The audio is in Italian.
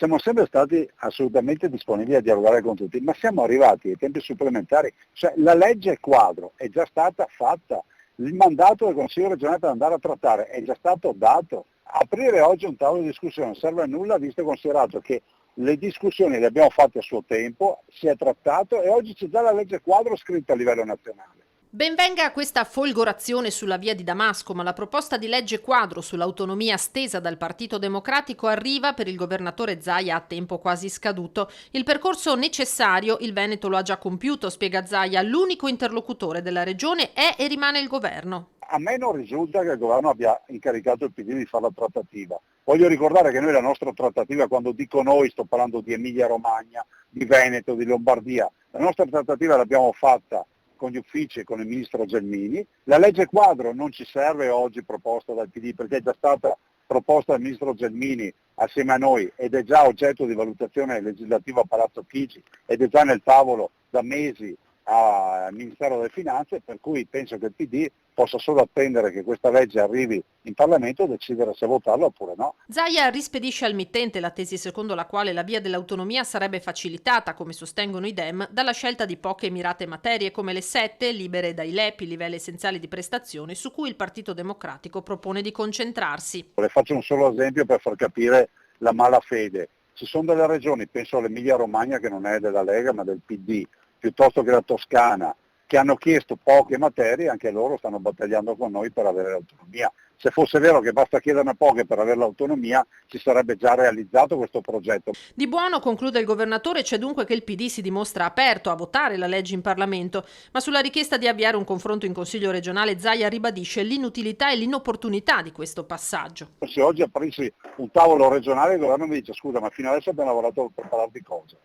siamo sempre stati assolutamente disponibili a dialogare con tutti, ma siamo arrivati ai tempi supplementari, cioè la legge quadro è già stata fatta, il mandato del Consiglio regionale per andare a trattare è già stato dato. Aprire oggi un tavolo di discussione non serve a nulla, visto e considerato che le discussioni le abbiamo fatte a suo tempo, si è trattato e oggi c'è già la legge quadro scritta a livello nazionale. Ben venga questa folgorazione sulla via di Damasco, ma la proposta di legge quadro sull'autonomia stesa dal Partito Democratico arriva per il governatore Zaia a tempo quasi scaduto. Il percorso necessario il Veneto lo ha già compiuto, spiega Zaia, l'unico interlocutore della regione è e rimane il governo. A me non risulta che il governo abbia incaricato il PD di fare la trattativa. Voglio ricordare che noi la nostra trattativa, quando dico noi sto parlando di Emilia Romagna, di Veneto, di Lombardia, la nostra trattativa l'abbiamo fatta con gli uffici e con il ministro Gelmini. La legge quadro non ci serve oggi proposta dal PD perché è già stata proposta dal ministro Gelmini assieme a noi ed è già oggetto di valutazione legislativa a Palazzo Chigi ed è già nel tavolo da mesi al Ministero delle Finanze, per cui penso che il PD possa solo attendere che questa legge arrivi in Parlamento e decidere se votarla oppure no. Zaia rispedisce al mittente la tesi secondo la quale la via dell'autonomia sarebbe facilitata, come sostengono i Dem, dalla scelta di poche mirate materie come le 7 libere dai LEP, i livelli essenziali di prestazione, su cui il Partito Democratico propone di concentrarsi. Le faccio un solo esempio per far capire la malafede. Ci sono delle regioni, penso all'Emilia Romagna che non è della Lega ma del PD, piuttosto che la Toscana, che hanno chiesto poche materie, anche loro stanno battagliando con noi per avere l'autonomia. Se fosse vero che basta chiederne poche per avere l'autonomia, si sarebbe già realizzato questo progetto. Di buono, conclude il governatore, c'è dunque che il PD si dimostra aperto a votare la legge in Parlamento, ma sulla richiesta di avviare un confronto in Consiglio regionale Zaia ribadisce l'inutilità e l'inopportunità di questo passaggio. Se oggi aprissi un tavolo regionale il governo mi dice scusa ma fino adesso abbiamo lavorato per parlare di cosa?